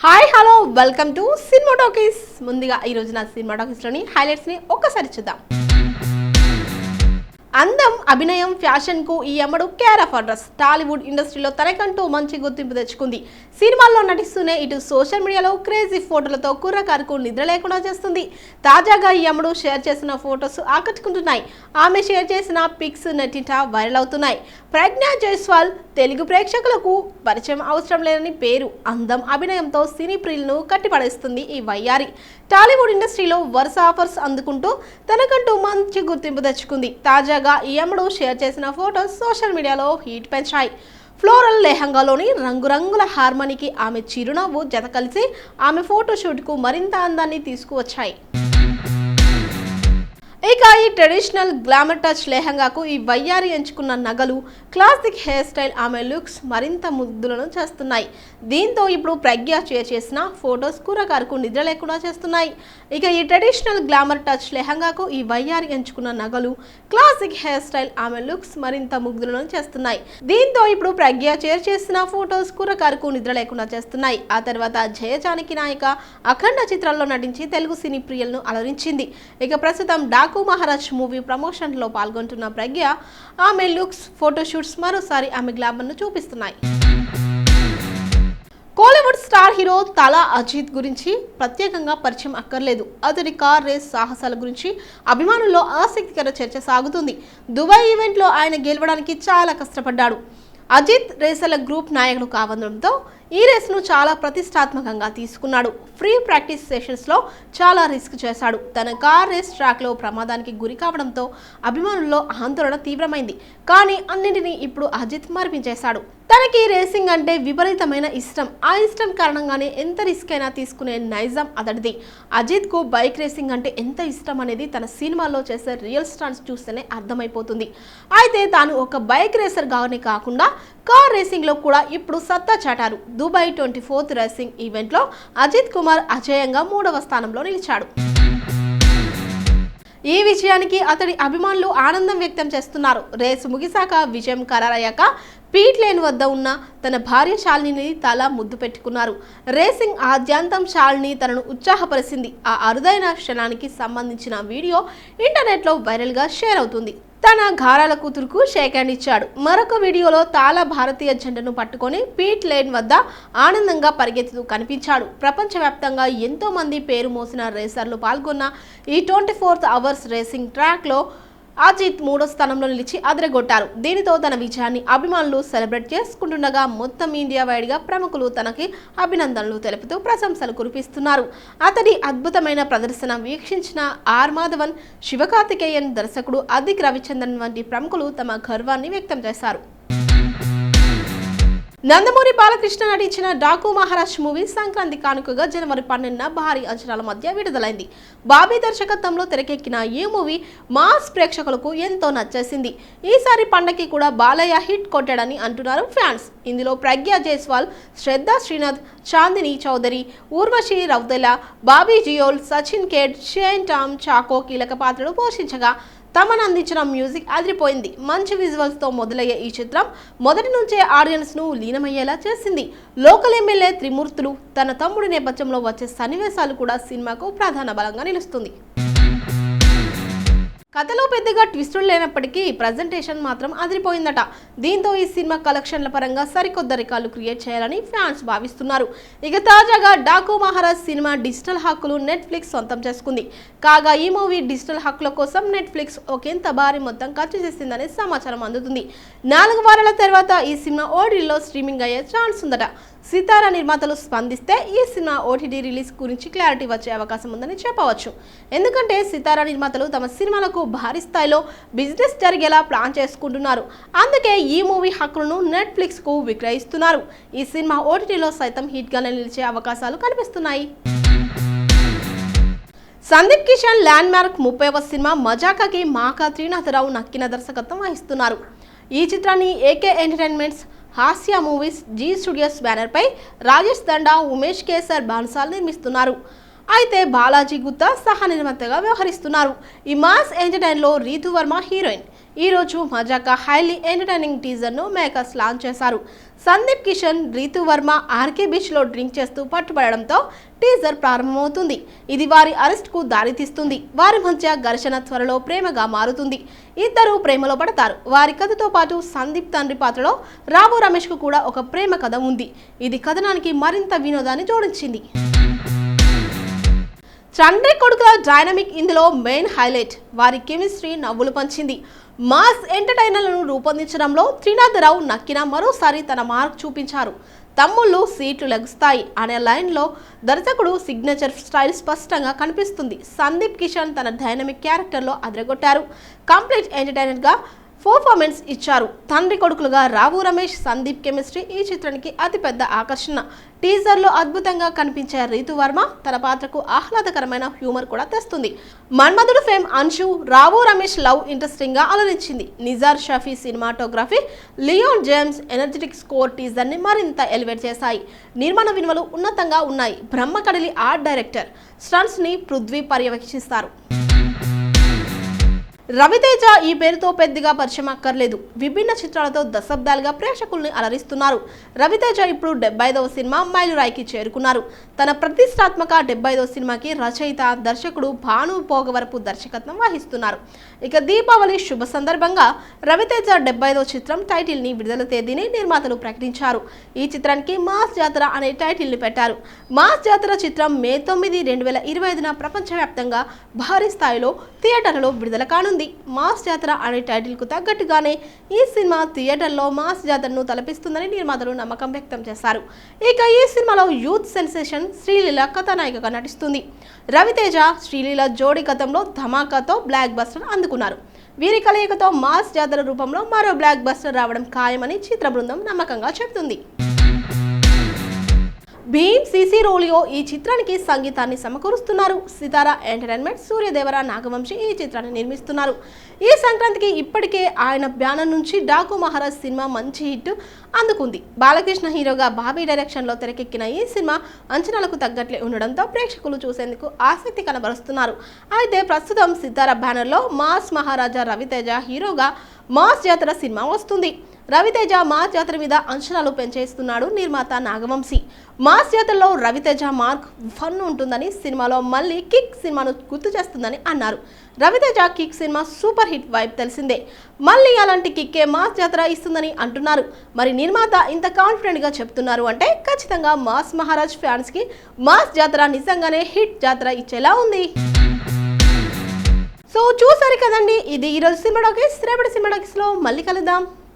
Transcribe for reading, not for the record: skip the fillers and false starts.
Hi hello welcome to cinema talkies. ముందుగా ఈ రోజు నా సినిమా టాకీస్లోని హైలైట్స్ని ఒక్కసారి చూద్దాం. అందం, అభినయం, ఫ్యాషన్కు ఈ అమ్మడు కేర్ ఆఫ్ అడ్రస్. టాలీవుడ్ ఇండస్ట్రీలో తనకంటూ మంచి గుర్తింపు తెచ్చుకుంది. సినిమాల్లో నటిస్తూనే ఇటు సోషల్ మీడియాలో క్రేజీ ఫోటోలతో కుర్రకారుకు నిద్ర లేకుండా చేస్తుంది. తాజాగా ఈ అమ్మడు షేర్ చేసిన ఫోటోస్ ఆకట్టుకుంటున్నాయి. ఆమె షేర్ చేసిన పిక్స్ నెట్టింట వైరల్ అవుతున్నాయి. ప్రజ్ఞా జైస్వాల్ తెలుగు ప్రేక్షకులకు పరిచయం అవసరం లేని పేరు. అందం, అభినయంతో సినీ ప్రియులను కట్టిపడేస్తుంది ఈ వయ్యారి. టాలీవుడ్ ఇండస్ట్రీలో వరుస ఆఫర్స్ అందుకుంటూ తనకంటూ మంచి గుర్తింపు తెచ్చుకుంది. తాజాగా ఈ అమ్మడు షేర్ చేసిన ఫోటోస్ సోషల్ మీడియాలో హీట్ పెంచాయి. ఫ్లోరల్ లెహంగాలోని రంగురంగుల హార్మనీకి ఆమె చిరునవ్వు జత కలిసి ఆమె ఫోటోషూట్కు మరింత అందాన్ని తీసుకువచ్చాయి. ఇక ఈ ట్రెడిషనల్ గ్లామర్ టచ్ లెహంగాకు ఈ వయ్యారి ఎంచుకున్న నగలు, క్లాసిక్ హెయిర్ స్టైల్ ఆమె లుక్స్ మరింత ముగ్ధులను చేస్తున్నాయి. దీంతో ఇప్పుడు ప్రజ్ఞ షేర్ చేసిన ఫొటోస్ కుర్రకారుకు నిద్ర లేకుండా చేస్తున్నాయి. ఇక ఈ ట్రెడిషనల్ గ్లామర్ టచ్ లెహంగాకు ఈ వయ్యారి ఎంచుకున్న నగలు, క్లాసిక్ హెయిర్ స్టైల్ ఆమె లుక్స్ మరింత ముగ్ధులను చేస్తున్నాయి. దీంతో ఇప్పుడు ప్రజ్ఞ షేర్ చేసిన ఫొటోస్ కుర్రకారుకు నిద్ర లేకుండా చేస్తున్నాయి. ఆ తర్వాత జయజానకి నాయక అఖండ చిత్రాల్లో నటించి తెలుగు సినీ ప్రియులను అలరించింది. ఇక ప్రస్తుతం డాకు మహారాజ్ మూవీ ప్రమోషన్ లో పాల్గొంటున్న ప్రజ్ఞ ఆమె లుక్స్, ఫోటోషూట్స్ మరోసారి ఆమె గ్లామర్ ను చూపిస్తున్నాయి. కోలీవుడ్ స్టార్ హీరో తలా అజిత్ గురించి ప్రత్యేకంగా పరిచయం అక్కర్లేదు. అతడి కార్ రేస్ సాహసాల గురించి అభిమానుల్లో ఆసక్తికర చర్చ సాగుతుంది. దుబాయ్ ఈవెంట్లో ఆయన గెలవడానికి చాలా కష్టపడ్డాడు. అజిత్ రేసర్ల గ్రూప్ నాయకుడు కావడంతో ఈ రేస్ను చాలా ప్రతిష్టాత్మకంగా తీసుకున్నాడు. ఫ్రీ ప్రాక్టీస్ సెషన్స్లో చాలా రిస్క్ చేశాడు. తన కార్ రేస్ ట్రాక్లో ప్రమాదానికి గురి కావడంతో అభిమానుల్లో ఆందోళన తీవ్రమైంది. కానీ అన్నింటినీ ఇప్పుడు అజిత్ మరిపించేశాడు. తనకి రేసింగ్ అంటే విపరీతమైన ఇష్టం. ఆ ఇష్టం కారణంగానే ఎంత రిస్క్ అయినా తీసుకునే నైజం అతడిది. అజిత్ కు బైక్ రేసింగ్ అంటే ఎంత ఇష్టం అనేది తన సినిమాల్లో చేసే రియల్ స్టంట్స్ చూస్తేనే అర్థమైపోతుంది. అయితే తాను ఒక బైక్ రేసర్ గానే కాకుండా కార్ రేసింగ్ లో కూడా ఇప్పుడు సత్తా చాటారు. దుబాయ్ 24th రేసింగ్ ఈవెంట్ లో అజిత్ కుమార్ అజేయంగా 3వ స్థానంలో నిలిచాడు. ఈ విజయానికి అతడి అభిమానులు ఆనందం వ్యక్తం చేస్తున్నారు. రేసు ముగిశాక విజయం ఖరారయ్యాక పీట్ లేన్ వద్ద ఉన్న తన భార్య శాలినిని తల ముద్దు పెట్టుకున్నారు. రేసింగ్ ఆద్యంతం శాలిని తనను ఉత్సాహపరిచింది. ఆ అరుదైన క్షణానికి సంబంధించిన వీడియో ఇంటర్నెట్లో వైరల్గా షేర్ అవుతుంది. తన గారాల కూతురుకు షేక్ హ్యాండ్ ఇచ్చాడు. మరొక వీడియోలో తాలా భారతీయ జెండాను పట్టుకొని పీట్ లేన్ వద్ద ఆనందంగా పరిగెత్తుతూ కనిపించాడు. ప్రపంచవ్యాప్తంగా ఎంతో మంది పేరు మోసిన రేసర్లు పాల్గొన్న ఈ 24th అవర్స్ రేసింగ్ ట్రాక్లో అజిత్ 3వ స్థానంలో నిలిచి అదరగొట్టారు. దీనితో తన విజయాన్ని అభిమానులు సెలబ్రేట్ చేసుకుంటుండగా మొత్తం ఇండియా వైడ్గా ప్రముఖులు తనకి అభినందనలు తెలుపుతూ ప్రశంసలు కురిపిస్తున్నారు. అతడి అద్భుతమైన ప్రదర్శన వీక్షించిన ఆర్ మాధవన్, శివకార్తికేయన్, దర్శకుడు అదిక్ రవిచంద్రన్ వంటి ప్రముఖులు తమ గర్వాన్ని వ్యక్తం చేశారు. నందమూరి బాలకృష్ణ నటించిన డాకు మహారాజ్ మూవీ సంక్రాంతి కానుకగా జనవరి 12న భారీ అంచనాల మధ్య విడుదలైంది. బాబీ దర్శకత్వంలో తెరకెక్కిన ఈ మూవీ మాస్ ప్రేక్షకులకు ఎంతో నచ్చేసింది. ఈసారి పండగకి కూడా బాలయ్య హిట్ కొట్టాడని అంటున్నారు ఫ్యాన్స్. ఇందులో ప్రజ్ఞా జైస్వాల్, శ్రద్ధా శ్రీనాథ్, చాందిని చౌదరి, ఊర్వశి రౌతెలా, బాబీ జియోల్, సచిన్ కేడ్, షేన్ టామ్ చాకో కీలక పాత్రలు పోషించగా తమను అందించిన మ్యూజిక్ అదిరిపోయింది. మంచి విజువల్స్ తో మొదలయ్యే ఈ చిత్రం మొదటి నుంచే ఆడియన్స్ ను లీనమయ్యేలా చేసింది. లోకల్ ఎమ్మెల్యే త్రిమూర్తులు తన తమ్ముడి నేపథ్యంలో వచ్చే సన్నివేశాలు కూడా సినిమాకు ప్రధాన బలంగా నిలుస్తుంది. కథలో పెద్దగా ట్విస్టులు లేనప్పటికీ ప్రజెంటేషన్ మాత్రం అదిరిపోయిందట. దీంతో ఈ సినిమా కలెక్షన్ల పరంగా సరికొత్త రికార్డులు క్రియేట్ చేయాలని ఫ్యాన్స్ భావిస్తున్నారు. ఇక తాజాగా డాకు మహారాజ్ సినిమా డిజిటల్ హక్కులు నెట్ఫ్లిక్స్ సొంతం చేసుకుంది. కాగా ఈ మూవీ డిజిటల్ హక్కుల కోసం నెట్ఫ్లిక్స్ ఒకంత భారీ మొత్తం ఖర్చు చేసిందనే సమాచారం అందుతుంది. 4 వారాల తర్వాత ఈ సినిమా ఓటీటీలో స్ట్రీమింగ్ అయ్యే ఛాన్స్ ఉందట. సితారా నిర్మాతలు స్పందిస్తే ఈ సినిమా ఓటీటీ రిలీజ్ గురించి క్లారిటీ వచ్చే అవకాశం ఉందని చెప్పవచ్చు. ఎందుకంటే సితారా నిర్మాతలు తమ సినిమాలకు భారీ స్థాయిలో బిజినెస్ జరిగేలా ప్లాన్ చేసుకుంటున్నారు. అందుకే ఈ మూవీ హక్కులను నెట్ఫ్లిక్స్ కు విక్రయిస్తున్నారు. ఈ సినిమా ఓటీటీలో సైతం హిట్ గానే నిలిచే అవకాశాలు కనిపిస్తున్నాయి. సందీప్ కిషన్ ల్యాండ్ మార్క్ 30వ సినిమా మజాకాకి మాకా త్రినాథరావు నక్కిన దర్శకత్వం వహిస్తున్నారు. ఈ చిత్రాన్ని AK Entertainments, Hasya Movies, Zee Studios banner పై రాజేష్ దండా, ఉమేష్ కేసర్ బాన్సాల్ నిర్మిస్తున్నారు. అయితే బాలాజీ గుత్తా సహ నిర్మాతగా వ్యవహరిస్తున్నారు. ఈ మాస్ ఎంటర్టైన్లో రీతు వర్మ హీరోయిన్. ఈ రోజు మజాకా హైలీ ఎంటర్టైనింగ్ టీజర్ ను మేకర్స్ లాంచ్ చేశారు. సందీప్ కిషన్, రీతు వర్మ ఆర్కే బీచ్ లో డ్రింక్ చేస్తూ పట్టుబడడంతో టీజర్ ప్రారంభమవుతుంది. ఇది వారి అరెస్ట్ కు దారితీస్తుంది. వారి మధ్య ఘర్షణ త్వరలో ప్రేమగా మారుతుంది. ఇద్దరు ప్రేమలో పడతారు. వారి కథతో పాటు సందీప్ తండ్రి పాత్రలో రావు రమేష్ కు కూడా ఒక ప్రేమ కథ ఉంది. ఇది కథనానికి మరింత వినోదాన్ని జోడించింది. తండ్రి కొడుకుల డైనమిక్ ఇందులో మెయిన్ హైలైట్. వారి కెమిస్ట్రీ నవ్వులు పంచింది. మాస్ ఎంటర్టైనర్లను రూపొందించడంలో త్రినాథరావు నక్కిన మరోసారి తన మార్క్ చూపించారు. తమ్ముళ్ళు సీట్లు లెగుస్తాయి అనే లైన్లో దర్శకుడు సిగ్నేచర్ స్టైల్ స్పష్టంగా కనిపిస్తుంది. సందీప్ కిషన్ తన డైనమిక్ క్యారెక్టర్లో అదరగొట్టారు. కంప్లీట్ ఎంటర్టైనర్గా పర్ఫార్మెన్స్ ఇచ్చారు. తండ్రి కొడుకులుగా రావు రమేష్, సందీప్ కెమిస్ట్రీ ఈ చిత్రానికి అతిపెద్ద ఆకర్షణ. టీజర్లో అద్భుతంగా కనిపించే రీతు వర్మ తన పాత్రకు ఆహ్లాదకరమైన హ్యూమర్ కూడా తెస్తుంది. మన్మధుడు fame Anshu, Rao Ramesh love interesting గా అలరించింది. Nizar Shafi cinematography, Leon James energetic score teaser ని మరింత ఎలివేట్ చేశాయి. నిర్మాణ విలువలు ఉన్నతంగా ఉన్నాయి. బ్రహ్మకడలి ఆర్ట్ డైరెక్టర్ స్టంట్స్ ని పృథ్వీ పర్యవేక్షిస్తారు. రవితేజ ఈ పేరుతో పెద్దగా పరిచయం అక్కర్లేదు. విభిన్న చిత్రాలతో దశాబ్దాలుగా ప్రేక్షకుల్ని అలరిస్తున్నారు. రవితేజ ఇప్పుడు 75వ సినిమా మైలురాయికి చేరుకున్నారు. తన ప్రతిష్టాత్మక 75వ సినిమాకి రచయిత, దర్శకుడు భాను పోగవరపు దర్శకత్వం వహిస్తున్నారు. ఇక దీపావళి శుభ సందర్భంగా రవితేజ 75వ చిత్రం టైటిల్ ని విడుదల తేదీని నిర్మాతలు ప్రకటించారు. ఈ చిత్రానికి మాస్ జాతర అనే టైటిల్ ని పెట్టారు. మాస్ జాతర చిత్రం మే 9, 2025న ప్రపంచవ్యాప్తంగా భారీ స్థాయిలో థియేటర్లలో విడుదల కానుంది. మాస్ జాతర అనే టైటిల్ కు తగ్గట్టుగానే ఈ సినిమా థియేటర్లో మాస్ జాతరను తలపిస్తుందని నిర్మాతలు నమ్మకం వ్యక్తం చేశారు. ఇక ఈ సినిమాలో యూత్ సెన్సేషన్ శ్రీలీల కథానాయికగా నటిస్తుంది. రవితేజ, శ్రీలీల జోడీ గతంలో ధమాకాతో బ్లాక్ బస్టర్ అందుకున్నారు. వీరి కలయికతో మాస్ జాతర రూపంలో మరో బ్లాక్ బస్టర్ రావడం ఖాయమని చిత్ర బృందం నమ్మకంగా చెబుతుంది. భీమ్ సిసి రోలియో ఈ చిత్రానికి సంగీతాన్ని సమకూరుస్తున్నారు. సితారా ఎంటర్టైన్మెంట్, సూర్యదేవర నాగవంశీ ఈ చిత్రాన్ని నిర్మిస్తున్నారు. ఈ సంక్రాంతికి ఇప్పటికే ఆయన బ్యానర్ నుంచి డాకు మహారాజ్ సినిమా మంచి హిట్ అందుకుంది. బాలకృష్ణ హీరోగా బాబీ డైరెక్షన్లో తెరకెక్కిన ఈ సినిమా అంచనాలకు తగ్గట్లే ఉండడంతో ప్రేక్షకులు చూసేందుకు ఆసక్తి కనబరుస్తున్నారు. అయితే ప్రస్తుతం సితారా బ్యానర్లో మాస్ మహారాజా రవితేజ హీరోగా మాస్ జాతర సినిమా వస్తుంది. రవితేజ మాస్ జాతర మీద అంచనాలు పెంచేస్తున్నాడు నిర్మాత నాగవంశీ. మాస్ జాతరలో రవితేజ మార్క్ ఫన్ ఉంటుందని, సినిమాలో మళ్ళీ కిక్ సినిమాను గుర్తు చేస్తుందని అన్నారు. Ravi Teja Kick cinema super hit vibe తెలిసిందే. మళ్ళీ అలాంటి కిక్కే మాస్ జాతర ఇస్తుందని అంటున్నారు. మరి నిర్మాత ఇంత కాన్ఫిడెంట్ గా చెప్తున్నారు అంటే ఖచ్చితంగా మాస్ మహారాజ్ ఫ్యాన్స్ కి మాస్ జాతర నిజంగానే హిట్ జాతర ఇచ్చేలా ఉంది. సో చూసారు కదండి, ఇది ఈరోజు సినిమా టాకీస్. రేపటి సినిమా టాకీస్ లో మళ్ళీ కలుద్దాం.